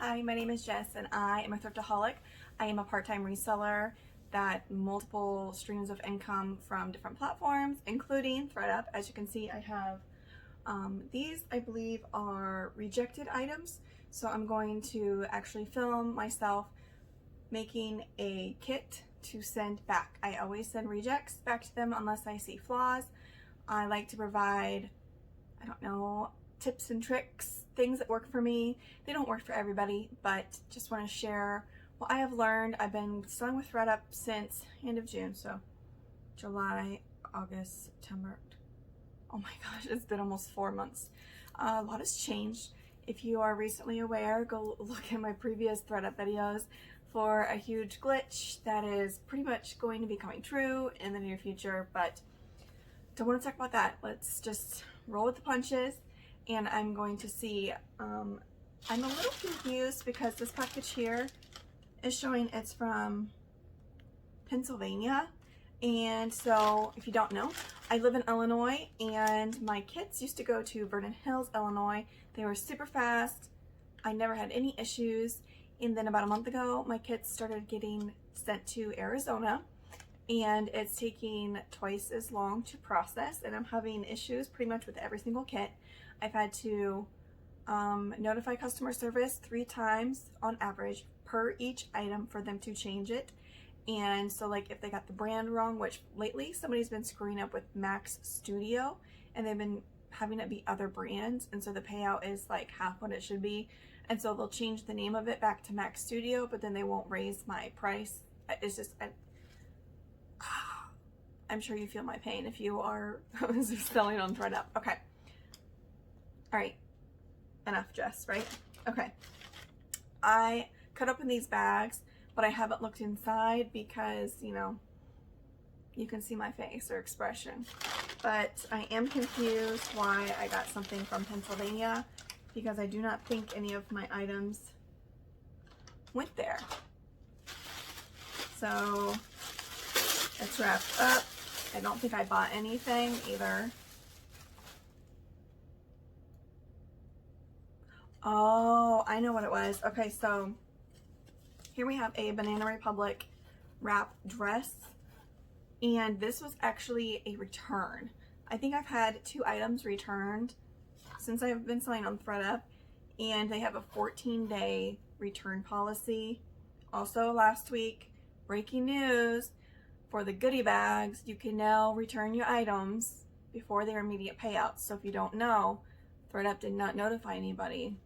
Hi, my name is Jess and I am a thriftaholic. I am a part-time reseller that multiple streams of income from different platforms, including ThredUP. As you can see, I have these, I believe, are rejected items. So I'm going to actually film myself making a kit to send back. I always send rejects back to them unless I see flaws. I like to provide, I don't know, tips and tricks, things that work for me. They don't work for everybody, but just want to share what I have learned. I've been selling with ThredUP since end of June, so July, August, September. Oh my gosh, it's been almost 4 months. A lot has changed. If you are recently aware, go look at my previous ThredUP videos for a huge glitch that is pretty much going to be coming true in the near future, but don't want to talk about that. Let's just roll with the punches. And I'm going to see, I'm a little confused because this package here is showing it's from Pennsylvania. And so if you don't know, I live in Illinois and my kits used to go to Vernon Hills, Illinois. They were super fast. I never had any issues. And then about a month ago, my kits started getting sent to Arizona and it's taking twice as long to process, and I'm having issues pretty much with every single kit. I've had to notify customer service 3 times on average per each item for them to change it. And so like if they got the brand wrong, which lately somebody's been screwing up with Max Studio and they've been having it be other brands, and so the payout is like half what it should be, and so they'll change the name of it back to Max Studio, but then they won't raise my price. It's just I'm sure you feel my pain if you are selling on ThredUP. Okay. All right, enough, Jess, right? Okay. I cut open these bags, but I haven't looked inside because, you know, you can see my face or expression. But I am confused why I got something from Pennsylvania because I do not think any of my items went there. So it's wrapped up. I don't think I bought anything either. Oh, I know what it was. Okay, so here we have a Banana Republic wrap dress, and this was actually a return. I think I've had 2 items returned since I've been selling on ThredUP, and they have a 14-day return policy. Also last week, breaking news, for the goodie bags, you can now return your items before their immediate payouts. So if you don't know, ThredUP did not notify anybody.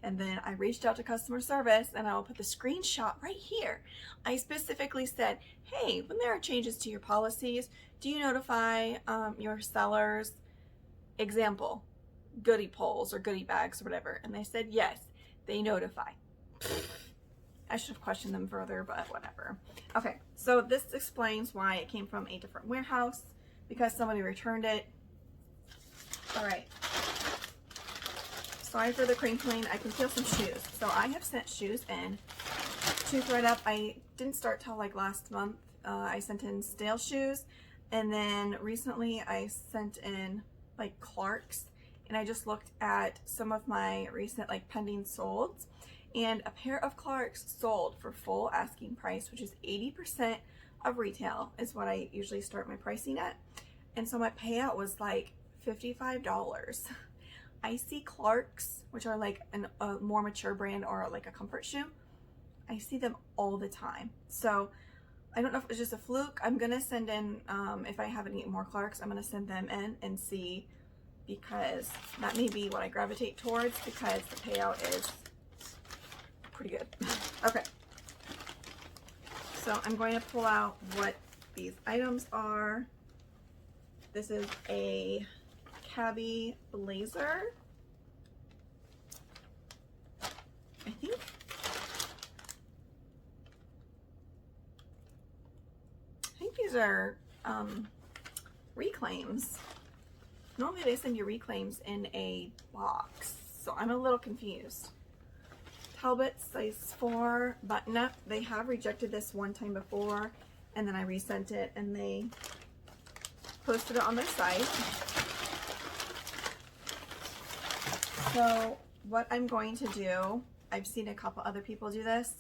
And then I reached out to customer service, and I will put the screenshot right here. I specifically said, hey, when there are changes to your policies, do you notify your sellers? Example, goodie poles or goodie bags or whatever. And they said, yes, they notify. I should have questioned them further, but whatever. Okay, so this explains why it came from a different warehouse, because somebody returned it. All right. Sorry for the crinkling. I can feel some shoes. So I have sent shoes in to ThredUP. I didn't start till like last month. I sent in stale shoes, and then recently I sent in like Clarks, and I just looked at some of my recent like pending solds, and a pair of Clarks sold for full asking price, which is 80% of retail is what I usually start my pricing at. And so my payout was like $55. I see Clarks, which are like a more mature brand or like a comfort shoe. I see them all the time. So I don't know if it was just a fluke. I'm gonna send in, if I have any more Clarks, I'm gonna send them in and see, because that may be what I gravitate towards, because the payout is pretty good. Okay, so I'm going to pull out what these items are. This is a cabbie blazer. I think these are reclaims. Normally they send you reclaims in a box, so I'm a little confused. Talbot size 4 button up. They have rejected this one time before, and then I resent it and they posted it on their site. So what I'm going to do I've seen a couple other people do this.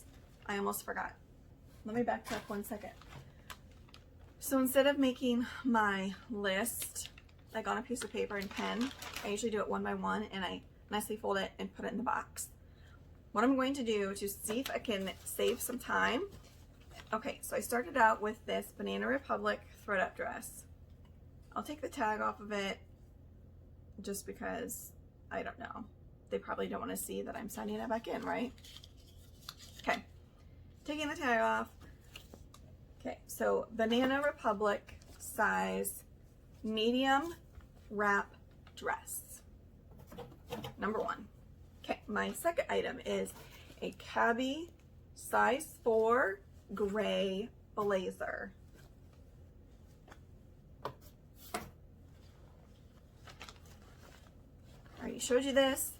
I almost forgot. Let me backtrack 1 second. So instead of making my list like on a piece of paper and pen, I usually do it one by one, and I nicely fold it and put it in the box. What I'm going to do to see if I can save some time. Okay, so I started out with this Banana Republic ThredUP dress. I'll take the tag off of it just because, I don't know, they probably don't want to see that I'm sending it back in, right? Okay, taking the tag off. Okay, so Banana Republic size medium wrap dress, number 1. Okay, my second item is a Cabby size 4 gray blazer. I already showed you this.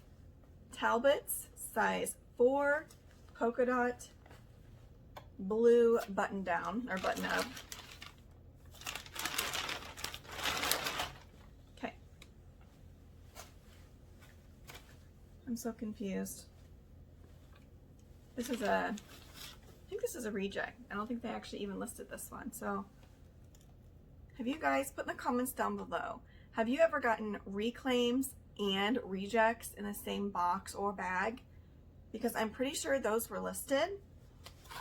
Talbot's size 4 polka dot blue button down or button up. Okay. I'm so confused. This is I think this is a reject. I don't think they actually even listed this one. So have you guys, put in the comments down below, have you ever gotten reclaims and rejects in the same box or bag? Because I'm pretty sure those were listed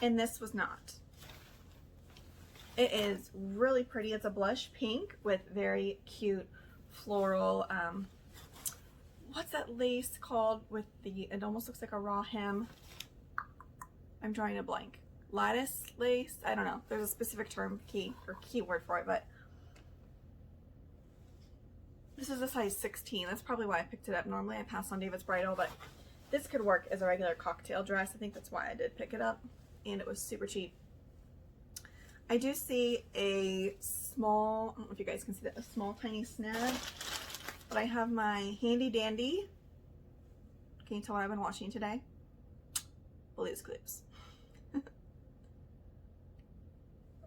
and this was not. It is really pretty. It's a blush pink with very cute floral, what's that lace called with the, it almost looks like a raw hem. I'm drawing a blank. Lattice lace? I don't know. There's a specific term, keyword for it, but this is a size 16. That's probably why I picked it up. Normally I pass on David's Bridal, but this could work as a regular cocktail dress. I think that's why I did pick it up, and it was super cheap. I do see a small, I don't know if you guys can see that, a small tiny snag, but I have my handy dandy. Can you tell what I've been watching today? Blue's Clues.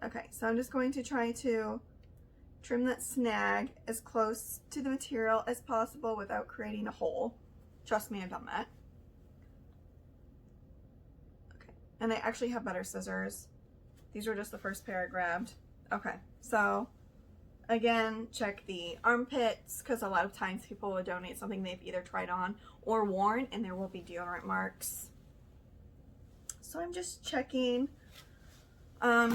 Okay, so I'm just going to try to trim that snag as close to the material as possible without creating a hole. Trust me, I've done that. Okay, and I actually have better scissors. These were just the first pair I grabbed. Okay, so again, check the armpits, because a lot of times people will donate something they've either tried on or worn, and there will be deodorant marks. So I'm just checking.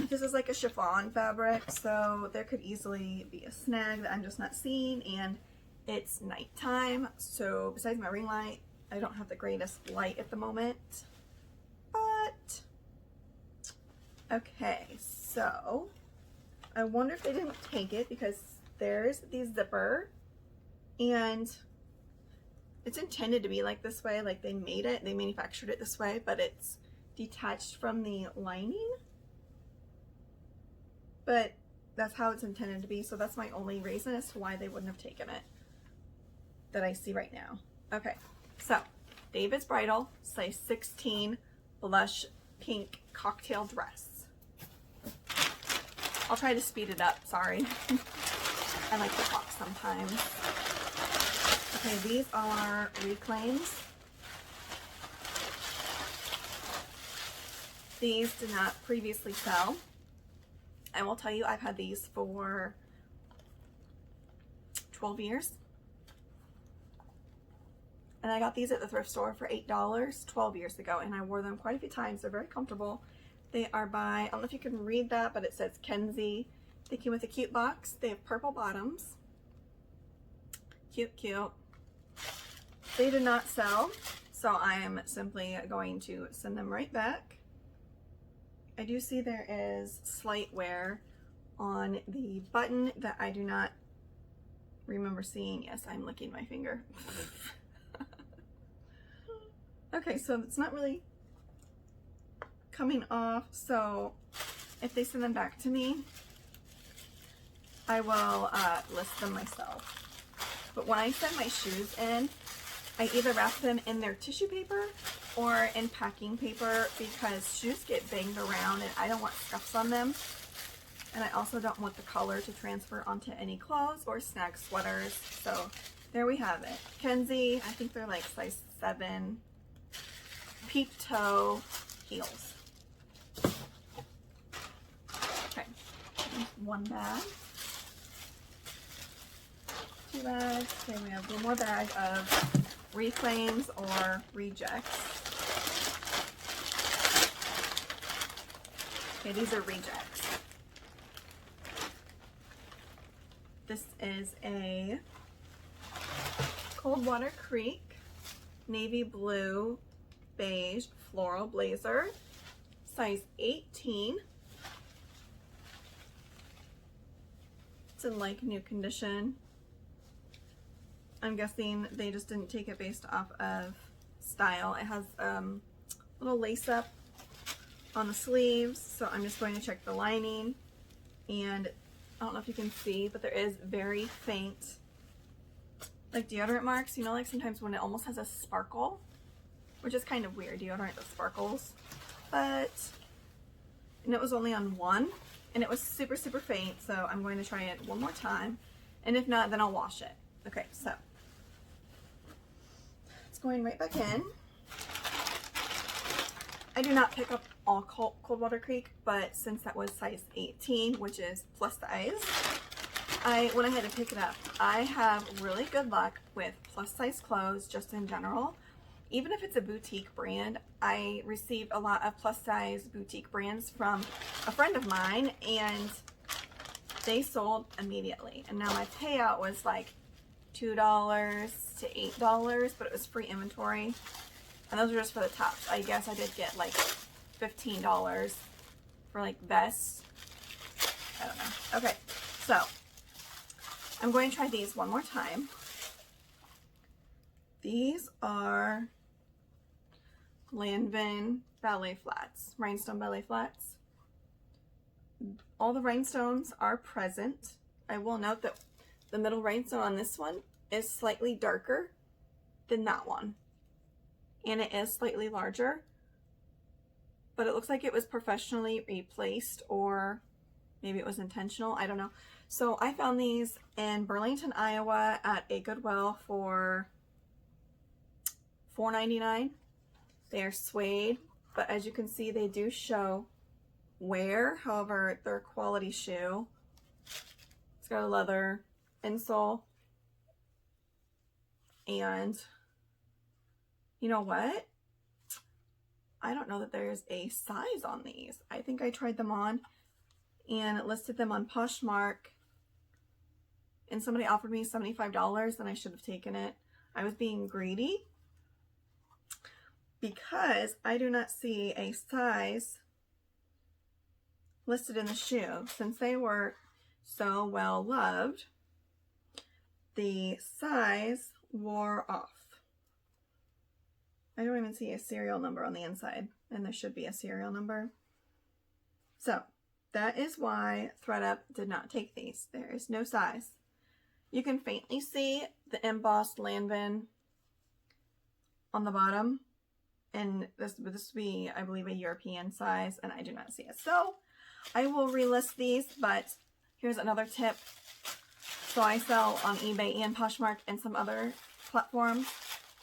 This is like a chiffon fabric, so there could easily be a snag that I'm just not seeing, and it's nighttime, so besides my ring light, I don't have the greatest light at the moment. But okay, so I wonder if they didn't take it, because there's the zipper, and it's intended to be like this way, like they made it, they manufactured it this way, but it's detached from the lining. But that's how it's intended to be, so that's my only reason as to why they wouldn't have taken it that I see right now. Okay, so David's Bridal size 16 blush pink cocktail dress. I'll try to speed it up, sorry. I like to talk sometimes. Okay, these are reclaims. These did not previously sell. I will tell you, I've had these for 12 years. And I got these at the thrift store for $8 12 years ago, and I wore them quite a few times. They're very comfortable. They are by, I don't know if you can read that, but it says Kenzie. They came with a cute box. They have purple bottoms. Cute, cute. They did not sell, so I am simply going to send them right back. I do see there is slight wear on the button that I do not remember seeing. Yes, I'm licking my finger. Okay, so it's not really coming off, so if they send them back to me, I will list them myself. But when I send my shoes in, I either wrap them in their tissue paper or in packing paper, because shoes get banged around and I don't want scuffs on them. And I also don't want the color to transfer onto any clothes or snag sweaters. So there we have it. Kenzie, I think they're like size 7. peep toe heels. Okay, one bag. 2 bags. Okay, we have one more bag of reclaims or rejects. Okay, these are rejects. This is a Coldwater Creek navy blue beige floral blazer, size 18. It's in like new condition. I'm guessing they just didn't take it based off of style. It has little lace up on the sleeves, so I'm just going to check the lining. And I don't know if you can see, but there is very faint like deodorant marks, you know, like sometimes when it almost has a sparkle, which is kind of weird, deodorant that sparkles. But, and it was only on one, and it was super faint, so I'm going to try it one more time, and if not, then I'll wash it. Okay, so it's going right back in. I do not pick up all Coldwater Creek, but since that was size 18, which is plus size, I went ahead and picked it up. I have really good luck with plus size clothes just in general. Even if it's a boutique brand, I received a lot of plus size boutique brands from a friend of mine, and they sold immediately. And now my payout was like $2 to $8, but it was free inventory. And those are just for the tops. I guess I did get like $15 for like vests. I don't know. Okay, so I'm going to try these one more time. These are Lanvin ballet flats, rhinestone ballet flats. All the rhinestones are present. I will note that the middle rhinestone on this one is slightly darker than that one. And it is slightly larger, but it looks like it was professionally replaced, or maybe it was intentional. I don't know. So I found these in Burlington, Iowa at a Goodwill for $4.99. They are suede, but as you can see, they do show wear. However, they're a quality shoe. It's got a leather insole. And you know what? I don't know that there's a size on these. I think I tried them on and it listed them on Poshmark, and somebody offered me $75 and I should have taken it. I was being greedy because I do not see a size listed in the shoe. Since they were so well loved, the size wore off. I don't even see a serial number on the inside, and there should be a serial number. So that is why ThredUP did not take these. There is no size. You can faintly see the embossed Lanvin on the bottom, and this would be, I believe, a European size, and I do not see it. So I will relist these, but here's another tip. So I sell on eBay and Poshmark and some other platforms,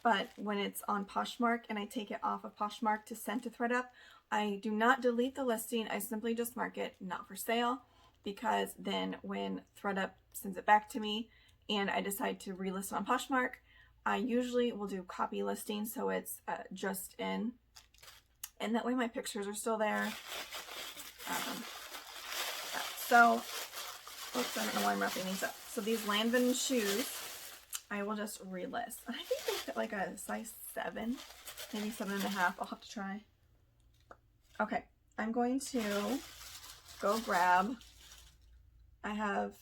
but when it's on Poshmark and I take it off of Poshmark to send to ThredUP, I do not delete the listing. I simply just mark it not for sale, because then when ThredUP sends it back to me and I decide to relist on Poshmark, I usually will do copy listing, so it's just in, and that way my pictures are still there. So, oops, I don't know why I'm wrapping these up. So these Lanvin shoes, I will just relist. I think they fit like a size 7, maybe 7.5. I'll have to try. Okay, I'm going to go grab, I have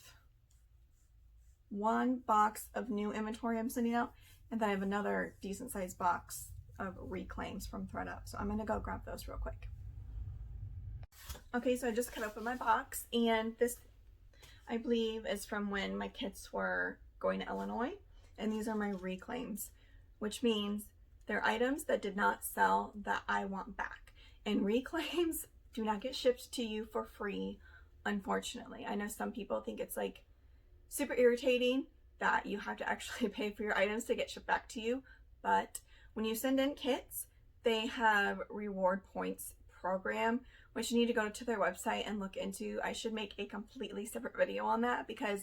one box of new inventory I'm sending out, and then I have another decent sized box of reclaims from ThredUP. So I'm gonna go grab those real quick. Okay, so I just cut open my box, and this, I believe, is from when my kids were going to Illinois, and these are my reclaims, which means they're items that did not sell that I want back. And reclaims do not get shipped to you for free, unfortunately. I know some people think it's like super irritating that you have to actually pay for your items to get shipped back to you, but when you send in kits, they have reward points program, which you need to go to their website and look into. I should make a completely separate video on that because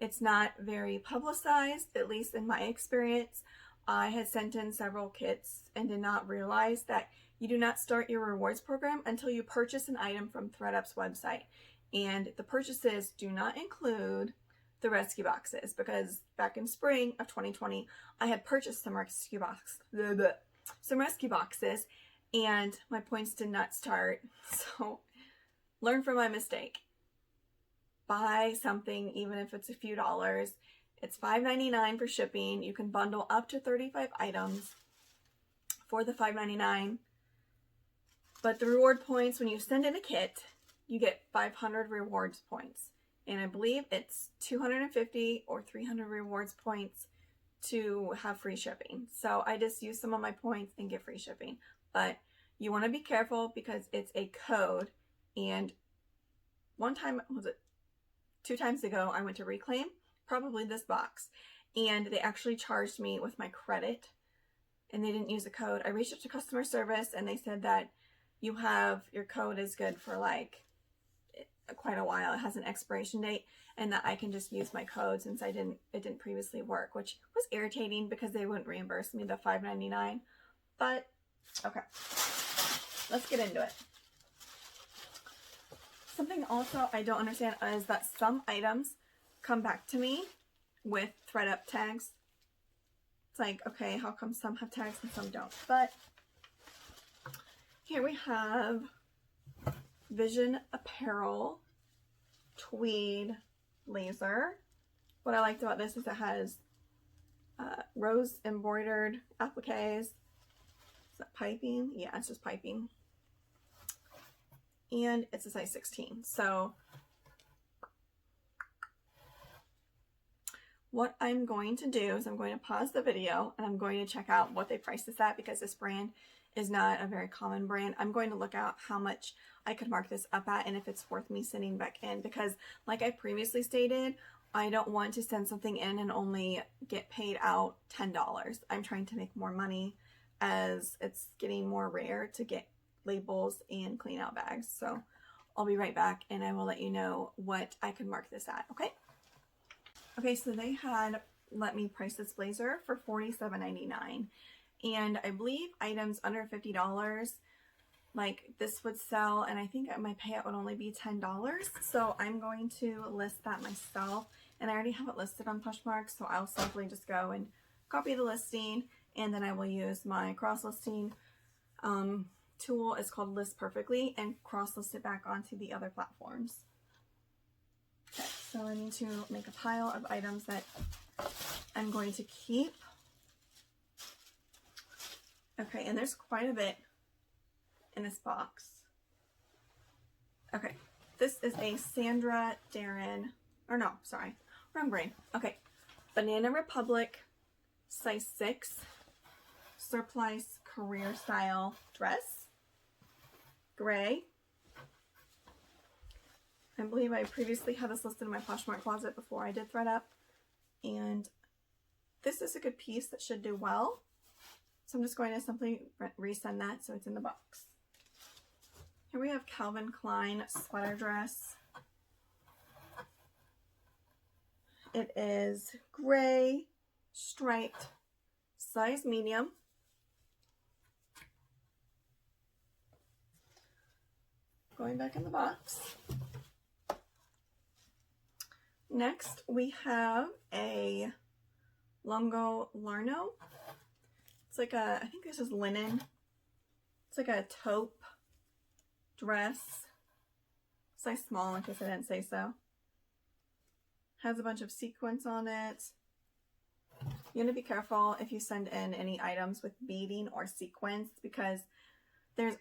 it's not very publicized, at least in my experience. I had sent in several kits and did not realize that you do not start your rewards program until you purchase an item from ThredUP's website. And the purchases do not include the rescue boxes, because back in spring of 2020, I had purchased some rescue boxes and my points did not start. So learn from my mistake. Buy something, even if it's a few dollars. It's $5.99 for shipping. You can bundle up to 35 items for the $5.99. But the reward points, when you send in a kit, you get 500 rewards points. And I believe it's 250 or 300 rewards points to have free shipping. So I just use some of my points and get free shipping. But you want to be careful because it's a code. And one time, was it 2 times ago, I went to reclaim probably this box, and they actually charged me with my credit and they didn't use a code. I reached out to customer service and they said that your code is good for like quite a while. It has an expiration date, and that I can just use my code since it didn't previously work, which was irritating because they wouldn't reimburse me the $5.99. But okay, let's get into it. Something also I don't understand is that some items come back to me with ThredUP tags. It's like, okay, how come some have tags and some don't? But here we have Vision Apparel tweed laser. What I liked about this is it has rose embroidered appliques. Is that piping? Yeah, it's just piping. And it's a size 16. So what I'm going to do is I'm going to pause the video and I'm going to check out what they priced this at, because this brand is not a very common brand. I'm going to look out how much I could mark this up at and if it's worth me sending back in, because like I previously stated, I don't want to send something in and only get paid out $10. I'm trying to make more money as it's getting more rare to get labels and clean out bags. So I'll be right back and I will let you know what I could mark this at. Okay, so they had let me price this blazer for $47.99, and I believe items under $50 like this would sell, and I think my payout would only be $10. So I'm going to list that myself, and I already have it listed on Poshmark, so I'll simply just go and copy the listing, and then I will use my cross listing tool. It's called List Perfectly, and cross list it back onto the other platforms. Okay, so I need to make a pile of items that I'm going to keep. Okay, and there's quite a bit in this box. Okay, this is a Sandra Darren, or no, sorry, wrong brain. Okay, Banana Republic size 6 surplice career style dress, gray. I believe I previously had this listed in my Poshmark closet before I did ThredUP, and this is a good piece that should do well. So I'm just going to simply resend that so it's in the box. Here we have Calvin Klein sweater dress. It is gray, striped, size medium. Going back in the box. Next, we have a Lungo Larno. It's like a, I think this is linen. It's like a taupe dress. Size small in case I didn't say so. Has a bunch of sequins on it. You want to be careful if you send in any items with beading or sequins, because there's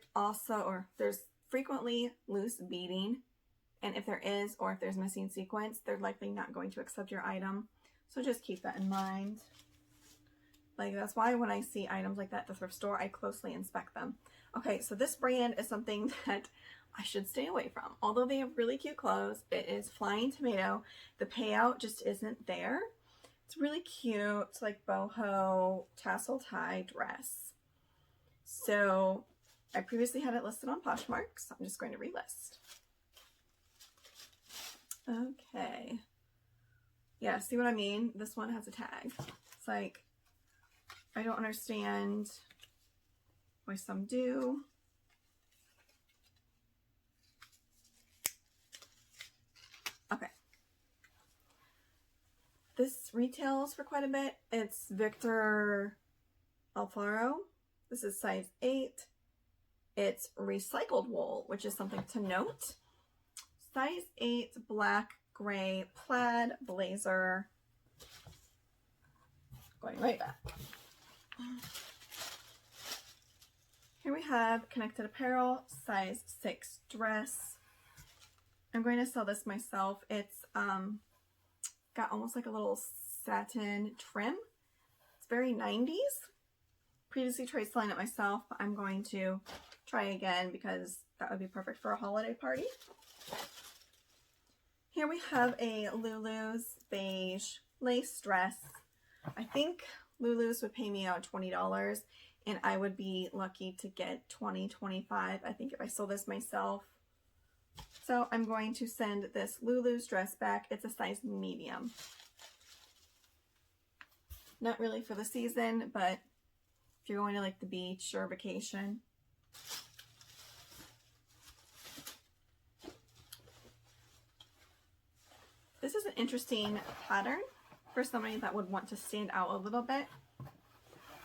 frequently loose beading. And if there is, or if there's missing sequins, they're likely not going to accept your item. So just keep that in mind. Like, that's why when I see items like that at the thrift store, I closely inspect them. Okay, so this brand is something that I should stay away from. Although they have really cute clothes, it is Flying Tomato. The payout just isn't there. It's really cute. It's like boho tassel tie dress. So I previously had it listed on Poshmark, so I'm just going to relist. Okay. Yeah, see what I mean? This one has a tag. It's like, I don't understand why some do. Okay. This retails for quite a bit. It's Victor Alfaro. This is size 8. It's recycled wool, which is something to note. Size 8, black, gray, plaid, blazer. Going right back. Here we have connected apparel, size 6 dress. I'm going to sell this myself. It's got almost like a little satin trim. It's very 90s. Previously tried selling it myself, but I'm going to try again because that would be perfect for a holiday party. Here we have a Lulu's beige lace dress. I think Lulu's would pay me out $20 and I would be lucky to get $20, $25, I think, if I sold this myself. So I'm going to send this Lulu's dress back. It's a size medium. Not really for the season, but if you're going to like the beach or vacation. This is an interesting pattern for somebody that would want to stand out a little bit.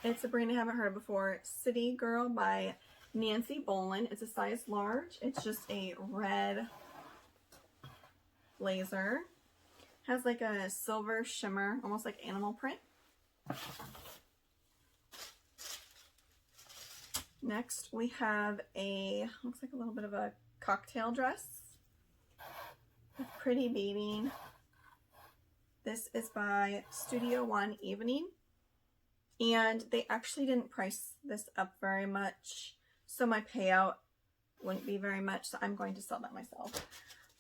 It's a brand I haven't heard of before, City Girl by Nancy Bolin. It's a size large. It's just a red blazer. Has like a silver shimmer, almost like animal print. Next we have a, looks like a little bit of a cocktail dress with pretty beading. This is by Studio One Evening, and they actually didn't price this up very much, so my payout wouldn't be very much, so I'm going to sell that myself.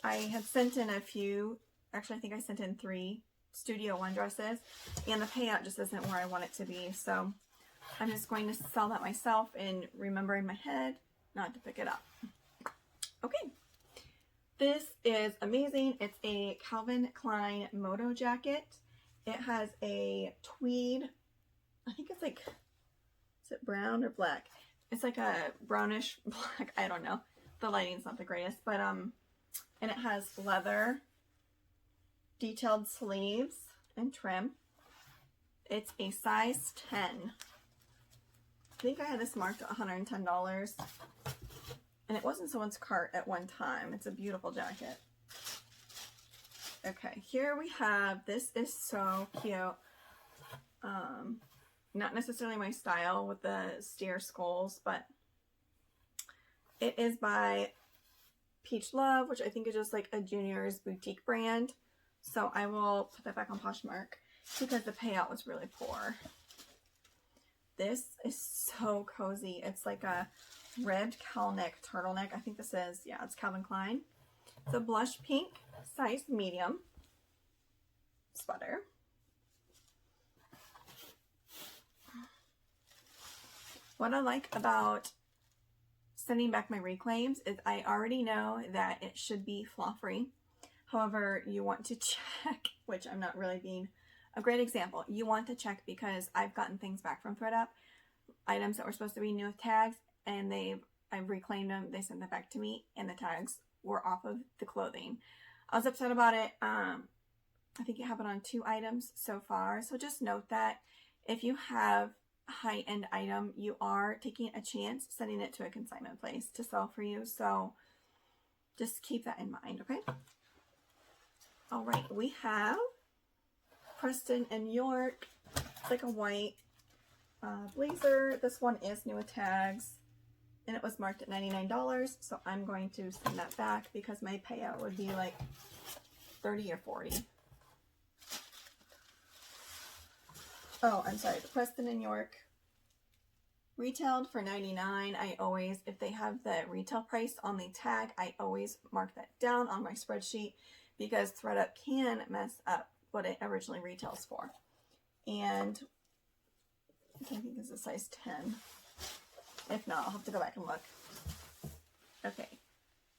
I had sent in a few, actually I think I sent in 3 Studio One dresses, and the payout just isn't where I want it to be, so I'm just going to sell that myself and remember in my head not to pick it up. Okay. This is amazing. It's a Calvin Klein moto jacket. It has a tweed, I think it's like, is it brown or black? It's like a brownish black, I don't know. The lighting's not the greatest, but and it has leather, detailed sleeves and trim. It's a size 10. I think I had this marked at $110. And it was in someone's cart at one time. It's a beautiful jacket. Okay, here we have, this is so cute. Not necessarily my style with the steer skulls, but it is by Peach Love, which I think is just like a junior's boutique brand. So I will put that back on Poshmark because the payout was really poor. This is so cozy. It's like a red cowl neck turtleneck. I think this is, yeah, it's Calvin Klein. It's a blush pink, size medium sweater. What I like about sending back my reclaims is I already know that it should be flaw free. However, you want to check, which I'm not really being a great example. You want to check because I've gotten things back from ThredUP, items that were supposed to be new with tags, and I've reclaimed them. They sent them back to me, and the tags were off of the clothing. I was upset about it. I think it happened on 2 items so far. So just note that if you have a high-end item, you are taking a chance sending it to a consignment place to sell for you. So just keep that in mind, okay? All right, we have Preston and York. It's like a white blazer. This one is new with tags, and it was marked at $99, so I'm going to send that back because my payout would be like $30 or $40. Oh, I'm sorry, the Preston and York retailed for $99. I always, if they have the retail price on the tag, I always mark that down on my spreadsheet because ThredUP can mess up what it originally retails for. And I think this is a size 10. If not, I'll have to go back and look. Okay,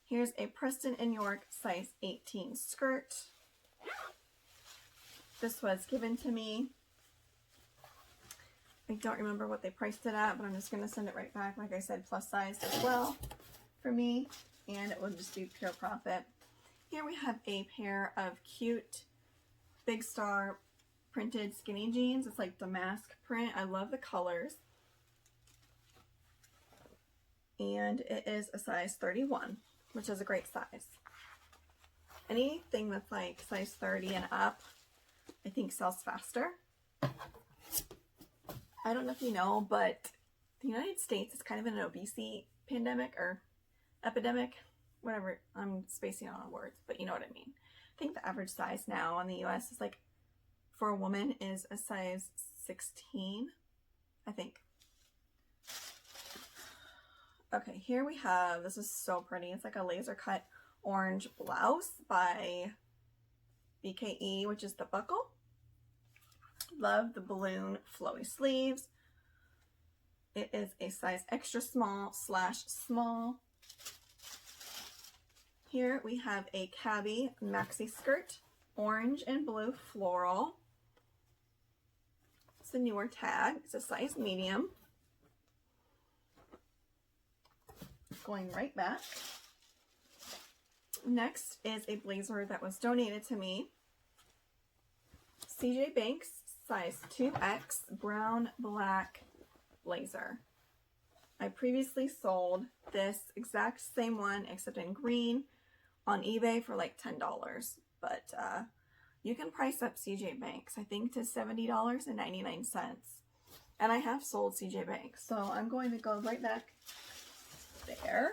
here's a Preston & York size 18 skirt. This was given to me. I don't remember what they priced it at, but I'm just going to send it right back. Like I said, plus size as well for me, and it will just be pure profit. Here we have a pair of cute Big Star printed skinny jeans. It's like damask print. I love the colors. And it is a size 31, which is a great size. Anything that's like size 30 and up, I think sells faster. I don't know if you know, but the United States is kind of in an obesity pandemic or epidemic, whatever. I'm spacing out on words, but you know what I mean. I think the average size now in the US is like, for a woman, is a size 16, I think. Okay, here we have, this is so pretty. It's like a laser cut orange blouse by BKE, which is the buckle. Love the balloon flowy sleeves. It is a size extra small / small. Here we have a cabbie maxi skirt, orange and blue floral. It's a newer tag. It's a size medium. Going right back. Next is a blazer that was donated to me. CJ Banks, size 2X, brown, black blazer. I previously sold this exact same one, except in green, on eBay for like $10. But you can price up CJ Banks, I think, to $70.99. And I have sold CJ Banks. So I'm going to go right back there.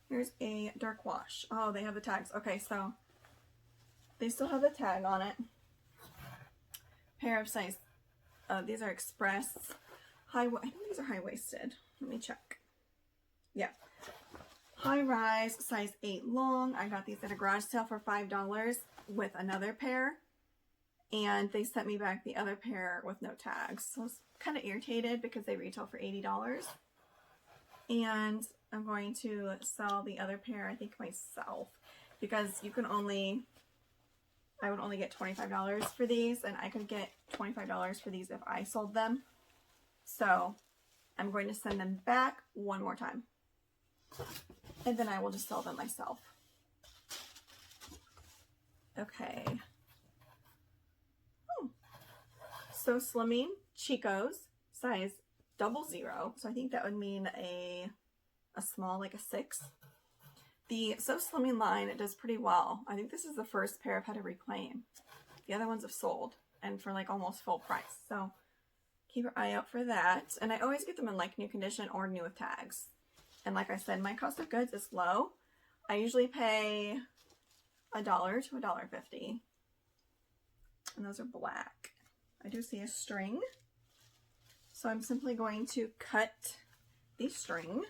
Here's a dark wash. Oh, they have the tags. Okay, so they still have the tag on it. Pair of size, these are express high, I think these are high-waisted. Let me check. Yeah. High rise, size 8 long. I got these at a garage sale for $5 with another pair. And they sent me back the other pair with no tags. So I was kind of irritated because they retail for $80. And I'm going to sell the other pair, I think, myself. Because you can only, I would only get $25 for these. And I could get $25 for these if I sold them. So I'm going to send them back one more time. And then I will just sell them myself. Okay. So Slimming Chico's, size 00. So I think that would mean a small, like a 6. The So Slimming line, it does pretty well. I think this is the first pair I've had to reclaim. The other ones have sold, and for like almost full price. So keep your eye out for that. And I always get them in like new condition or new with tags. And like I said, my cost of goods is low. I usually pay $1 to $1.50. And those are black. I do see a string. So I'm simply going to cut the string.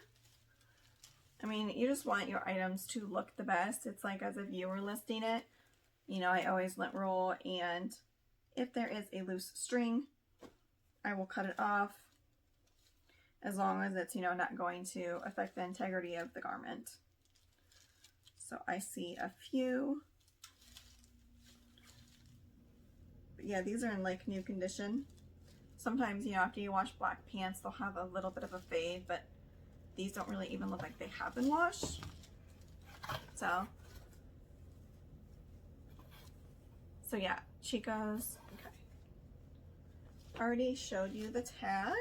I mean, you just want your items to look the best. It's like as if you were listing it. You know, I always lint roll, and if there is a loose string, I will cut it off, as long as it's, you know, not going to affect the integrity of the garment. So I see a few. But yeah, these are in like new condition. Sometimes, you know, after you wash black pants, they'll have a little bit of a fade, but these don't really even look like they have been washed. So yeah, Chico's. Okay. Already showed you the tag.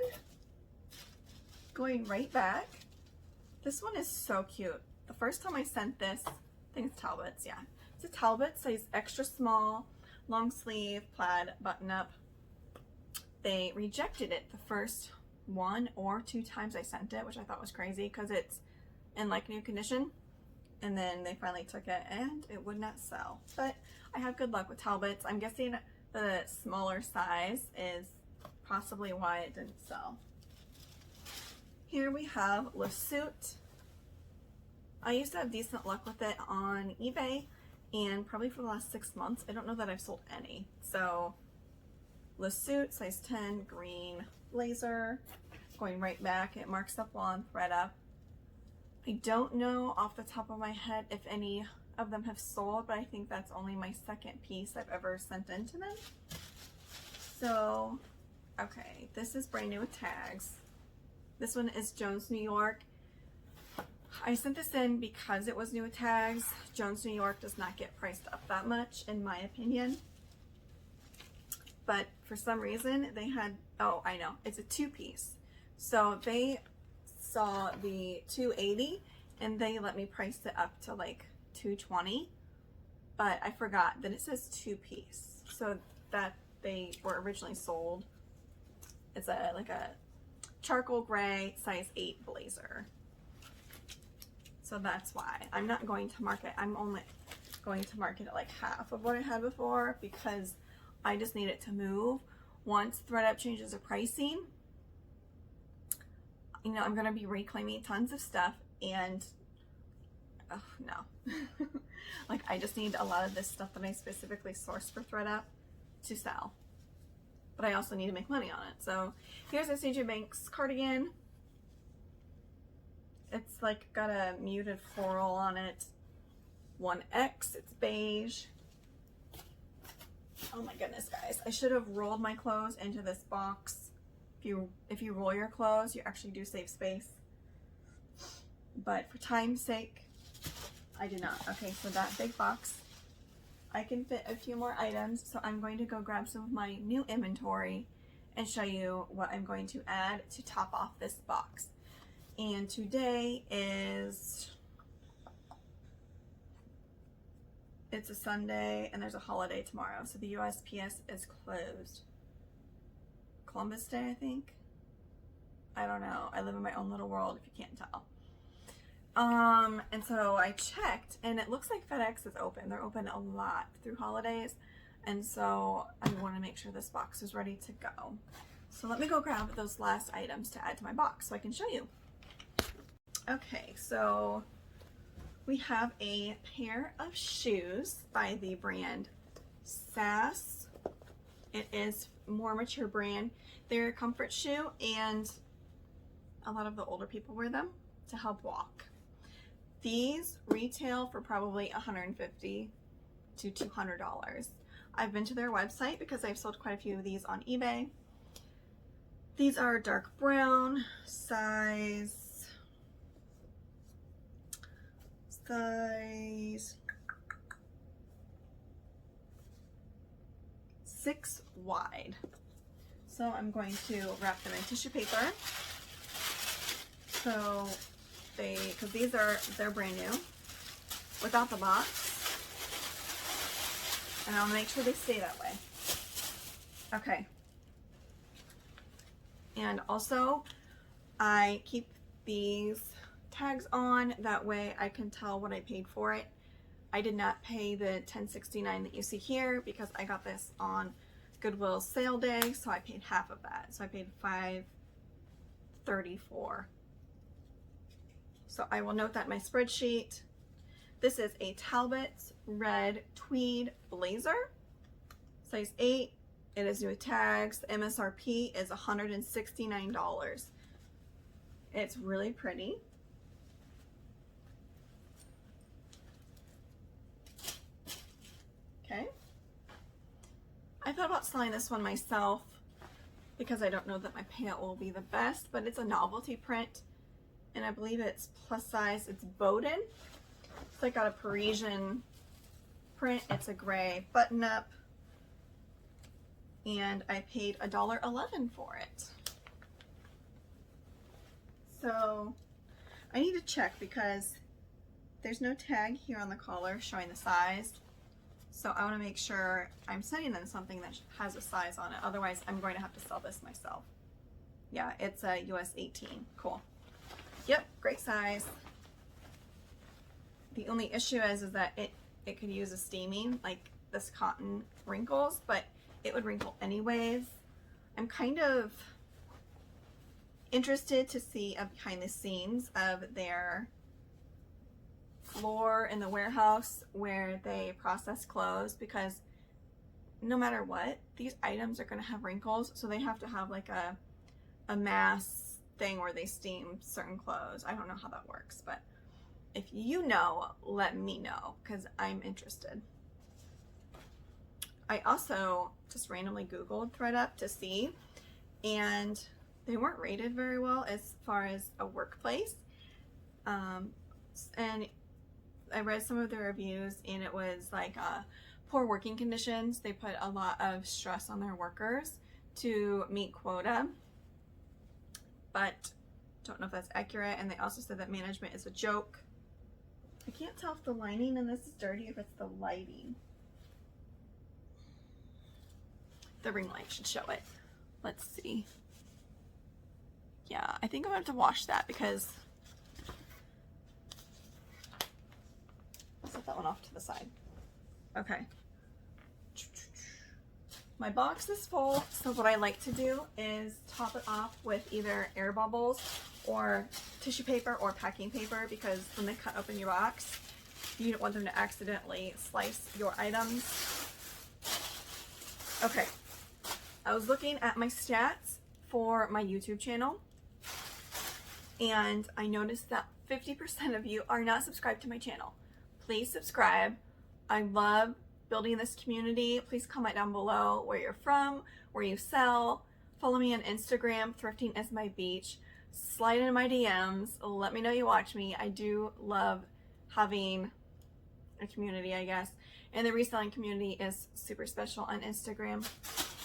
Going right back. This one is so cute. The first time I sent this, I think it's Talbot's, yeah. It's a Talbot, size extra small, long sleeve, plaid, button up. They rejected it the first 1 or 2 times I sent it, which I thought was crazy because it's in like new condition. And then they finally took it and it would not sell. But I have good luck with Talbots. I'm guessing the smaller size is possibly why it didn't sell. Here we have Le Suit. I used to have decent luck with it on eBay, and probably for the last 6 months, I don't know that I've sold any. So Le Suit, size 10, green blazer. going right back. It marks up well on ThredUp. I don't know off the top of my head if any of them have sold, but I think that's only my second piece I've ever sent into them. So, okay, this is brand new with tags. This one is Jones, New York. I sent this in because it was new with tags. Jones, New York does not get priced up that much, in my opinion. But for some reason, they had, oh, I know, it's a two-piece. So they saw the $280 and they let me price it up to like $220. But I forgot that it says two-piece. So that they were originally sold. It's like a charcoal gray size 8 blazer. So that's why I'm not going to market. I'm only going to market it like half of what I had before because I just need it to move. Once ThredUp changes the pricing, you know, I'm going to be reclaiming tons of stuff and oh no. Like I just need a lot of this stuff that I specifically sourced for ThredUp to sell. But I also need to make money on it. So here's a CJ Banks cardigan. It's like got a muted floral on it. 1X, it's beige. Oh my goodness, guys. I should have rolled my clothes into this box. If you roll your clothes, you actually do save space. But for time's sake, I did not. Okay, so that big box, I can fit a few more items. So I'm going to go grab some of my new inventory and show you what I'm going to add to top off this box. And today is, it's a Sunday and there's a holiday tomorrow. So the USPS is closed. Columbus Day, I think. I don't know. I live in my own little world if you can't tell. And so I checked and it looks like FedEx is open. They're open a lot through holidays. And so I want to make sure this box is ready to go. So let me go grab those last items to add to my box so I can show you. Okay, so we have a pair of shoes by the brand Sass. It is more mature brand. They're a comfort shoe and a lot of the older people wear them to help walk. These retail for probably $150 to $200. I've been to their website because I've sold quite a few of these on eBay. These are dark brown, size 6 wide. So I'm going to wrap them in tissue paper. So because they're brand new without the box. And I'll make sure they stay that way. Okay. And also I keep these tags on, that way I can tell what I paid for it. I did not pay the $10.69 that you see here because I got this on Goodwill sale day, so I paid half of that. So I paid $5.34. So I will note that in my spreadsheet. This is a Talbot red tweed blazer, size 8. It is new with tags. The MSRP is $169. It's really pretty. Okay. I thought about selling this one myself because I don't know that my payout will be the best, but it's a novelty print and I believe it's plus size. It's Bowden. It's like got a Parisian print. It's a gray button up and I paid $1.11 for it. So I need to check because there's no tag here on the collar showing the size. So I want to make sure I'm sending them something that has a size on it. Otherwise, I'm going to have to sell this myself. Yeah, it's a US 18. Cool. Yep, great size. The only issue is that it could use a steaming, like this cotton wrinkles, but it would wrinkle anyways. I'm kind of interested to see a behind the scenes of their floor in the warehouse where they process clothes, because no matter what, these items are going to have wrinkles, so they have to have like a mass thing where they steam certain clothes. I don't know how that works, but if you know, let me know because I'm interested. I also just randomly Googled ThredUP to see, and they weren't rated very well as far as a workplace. And I read some of the reviews, and it was like poor working conditions. They put a lot of stress on their workers to meet quota, but don't know if that's accurate. And they also said that management is a joke. I can't tell if the lining in this is dirty, if it's the lighting. The ring light should show it. Let's see. Yeah, I think I'm gonna have to wash that because I'll set that one off to the side. Okay. My box is full, so what I like to do is top it off with either air bubbles or tissue paper or packing paper, because when they cut open your box, you don't want them to accidentally slice your items. Okay, I was looking at my stats for my YouTube channel, and I noticed that 50% of you are not subscribed to my channel. Please subscribe. I love building this community. Please comment down below where you're from, where you sell. Follow me on Instagram, Thrifting is my beach. Slide into my DMs. Let me know you watch me. I do love having a community, I guess. And the reselling community is super special on Instagram.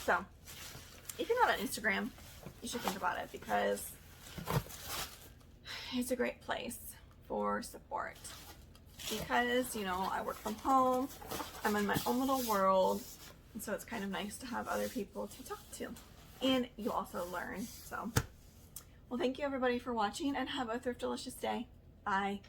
So if you're not on Instagram, you should think about it, because it's a great place for support. Because, you know, I work from home, I'm in my own little world, and so it's kind of nice to have other people to talk to. And you also learn. So, well, thank you everybody for watching, and have a Thriftalicious day. Bye.